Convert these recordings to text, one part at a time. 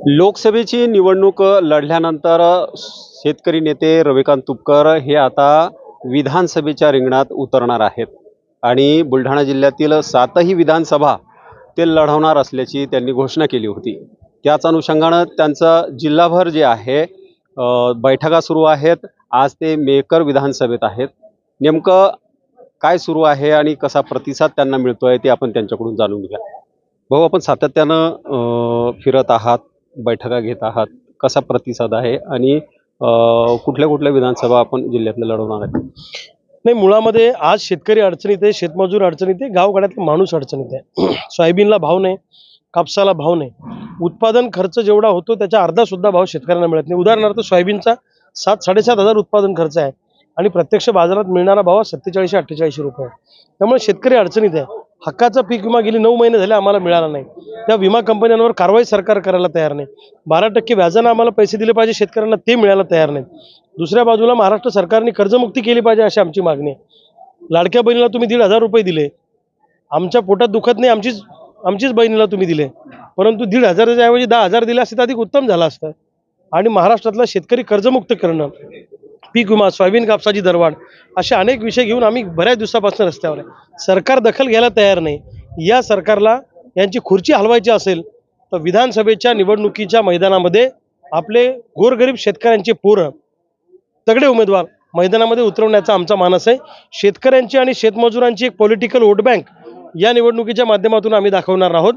लोकसभेची निवडणूक लढल्यानंतर शेतकरी नेते रविकांत तुपकर हे आता विधानसभेच्या रिंगणात उतरणार आहेत आणि बुलढाणा जिल्ह्यातील 7ही विधानसभा ते लढवणार असल्याची त्यांनी घोषणा केली होती। त्याच अनुषंगाने त्यांचं जिल्हाभर जे आहे बैठका सुरू आहेत। आज ते मेकर विधानसभेत आहेत। नेमकं काय सुरू आहे आणि कसा प्रतिसाद त्यांना मिळतोय ते आपण त्यांच्याकडून जाणून घेऊया। भाऊ, आपण सातत्यानं फिरत आहात, बैठका घेत आहात, कसा प्रतिसाद आहे आणि कुठल्या कुठल्या विधानसभा आपण जिल्ह्यातल्या लढवणार आहे? नाही, मुळामध्ये आज शेतकरी अडचणीत आहे, शेतमजूर अडचणीत आहे, गावगाड्यातला माणूस अडचणीत आहे। सोयाबीनला भाव नाही, कापसाला भाव नाही, उत्पादन खर्च जेवढा होतो त्याच्या अर्धा सुद्धा भाव शेतकऱ्यांना मिळत नाही। उदाहरणार्थ सोयाबीनचा 7-7.5 उत्पादन खर्च आहे आणि प्रत्यक्ष बाजारात मिळणारा भाव 47-48 रुपये। त्यामुळे शेतकरी अडचणीत आहे। हक्काचा पीक विमा गेली 9 महिने झाले आम्हाला मिळाला नाही। त्या विमा कंपन्यांवर कारवाई सरकार करायला तयार नाही। 12% व्याजानं आम्हाला पैसे दिले पाहिजे शेतकऱ्यांना, ते मिळायला तयार नाही। दुसऱ्या बाजूला महाराष्ट्र सरकारने कर्जमुक्ती केली पाहिजे अशी आमची मागणी आहे। लाडक्या बहिणीला तुम्ही 1,500 रुपये दिले, आमच्या पोटात दुखत नाही, आमचीच बहिणीला तुम्ही दिले, परंतु 1,500च्या ऐवजी 10,000 दिले असते तर अधिक उत्तम झालं असतं। आणि महाराष्ट्रातला शेतकरी कर्जमुक्त करणं, पीक विमा, सोयाबीन कापसाची दरवाढ, असे अनेक विषय घेऊन आम्ही बऱ्याच दिवसापासून रस्त्यावर आहे। सरकार दखल घ्यायला तयार नाही। या सरकारला यांची खुर्ची हलवायची असेल तर विधानसभेच्या निवडणुकीच्या मैदानामध्ये आपले गोरगरीब शेतकऱ्यांचे पोरं, तगडे उमेदवार मैदानामध्ये उतरवण्याचा आमचा मानस आहे। शेतकऱ्यांची आणि शेतमजुरांची एक पॉलिटिकल वोट बँक या निवडणुकीच्या माध्यमातून आम्ही दाखवणार आहोत।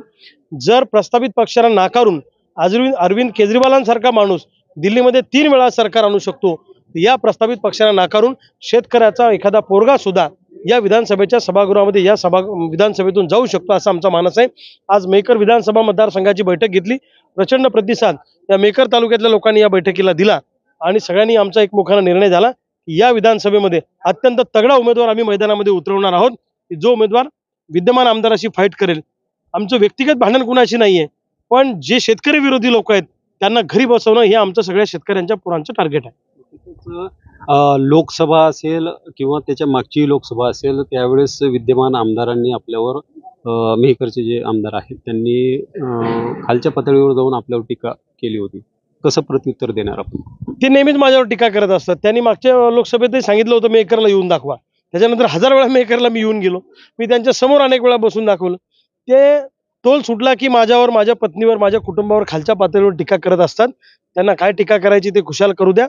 जर प्रस्तावित पक्षांना नाकारून अरविंद केजरीवालांसारखा माणूस दिल्लीमध्ये 3 वेळा सरकार आणू शकतो, या प्रस्तावित पक्षांना नाकारून शेतकऱ्याचा एखादा पोरगा सुद्धा या विधानसभेच्या सभागृहामध्ये विधानसभेतून जाऊ शकतो असा आमचा मानस आहे। आज मेकर विधानसभा मतदारसंघाची बैठक घेतली। प्रचंड प्रतिसाद या मेकर तालुक्यातल्या लोकांनी या बैठकीला दिला आणि सगळ्यांनी आमचा एकमुखाने निर्णय झाला की या विधानसभेमध्ये अत्यंत तगडा उमेदवार आम्ही मैदानामध्ये उतरवणार आहोत। जो उमेदवार विद्यमान आमदाराशी फाईट करेल। आमचं व्यक्तिगत भांडण कुणाशी नाहीये, पण जे शेतकरी विरोधी लोक आहेत त्यांना घरी बसवणं हे आमचं सगळ्या शेतकऱ्यांच्या पोरांचं टार्गेट आहे। लोकसभा असेल किंवा त्याच्या मागची लोकसभा असेल, त्यावेळेस विद्यमान आमदारांनी आपल्यावर मेहकरचे जे आमदार आहेत त्यांनी खालच्या पातळीवर जाऊन आपल्यावर टीका केली होती। कसं प्रत्युत्तर देणार आपण? ते नेहमीच माझ्यावर टीका करत असतात। त्यांनी मागच्या लोकसभेतही सांगितलं होतं मेहकरला येऊन दाखवा, त्याच्यानंतर 1000 वेळा मेहकरला मी येऊन गेलो, मी त्यांच्या समोर अनेक वेळा बसून दाखवलं। ते तोल सुटला की माझ्यावर, माझ्या पत्नीवर, माझ्या कुटुंबावर खालच्या पातळीवर टीका करत असतात। त्यांना काय टीका करायची ते खुशाल करू द्या।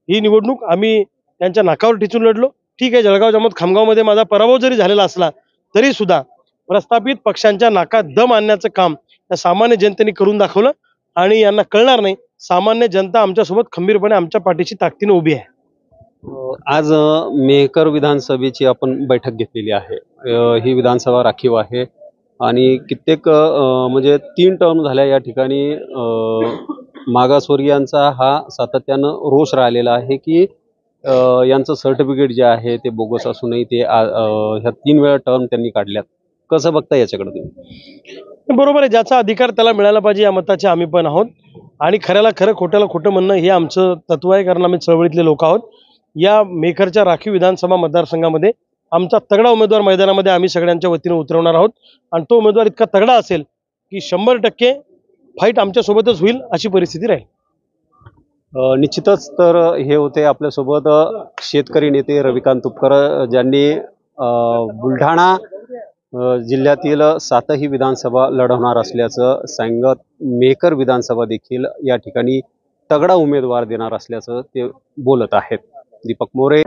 ही निवडणूक आम्ही त्यांच्या नाकावर टिचून लढलो। ठीक आहे, जळगाव जामोद खामगावमध्ये माझा पराभव जरी झालेला असला तरी सुद्धा प्रस्थापित पक्षांच्या नाकात दम आणण्याचं काम त्या सामान्य जनतेने करून दाखवलं आणि यांना कळणार नाही, सामान्य जनता आमच्यासोबत खंबीरपणे आमच्या पाठीशी ताकदीने उभी आहे। आज मेहकर विधानसभेची आपण बैठक घेतलेली आहे। ही विधानसभा राखीव आहे आणि कित्येक म्हणजे 3 टर्म झाल्या या ठिकाणी मागासवर्गीयांचा हा सातत्यानं रोष राहिलेला आहे की यांचं सर्टिफिकेट जे आहे ते बोगस असूनही ते ह्या 3 वेळा टर्म त्यांनी काढल्यात। कसं बघता याच्याकडे तुम्ही? बरोबर आहे, ज्याचा अधिकार त्याला मिळाला पाहिजे या मताचे आम्ही पण आहोत आणि खऱ्याला खरं, खोट्याला खोटं म्हणणं हे आमचं तत्व आहे, कारण आम्ही चळवळीतले लोक आहोत। या मेकरच्या राखीव विधानसभा मतदारसंघामध्ये आमचा तगडा उमेदवार मैदानामध्ये आम्ही सगळ्यांच्या वतीने उतरवणार आहोत आणि तो उमेदवार इतका तगडा असेल की 100% फाईट आमच्यासोबतच होईल अशी परिस्थिती राहील। निश्चितच। तर हे होते आपल्यासोबत शेतकरी नेते रविकांत तुपकर, ज्यांनी बुलढाणा जिल्ह्यातील 7ही विधानसभा लढवणार असल्याचं सांगत मेकर विधानसभा देखील या ठिकाणी तगडा उमेदवार देणार असल्याचं ते बोलत आहेत। दीपक मोरे।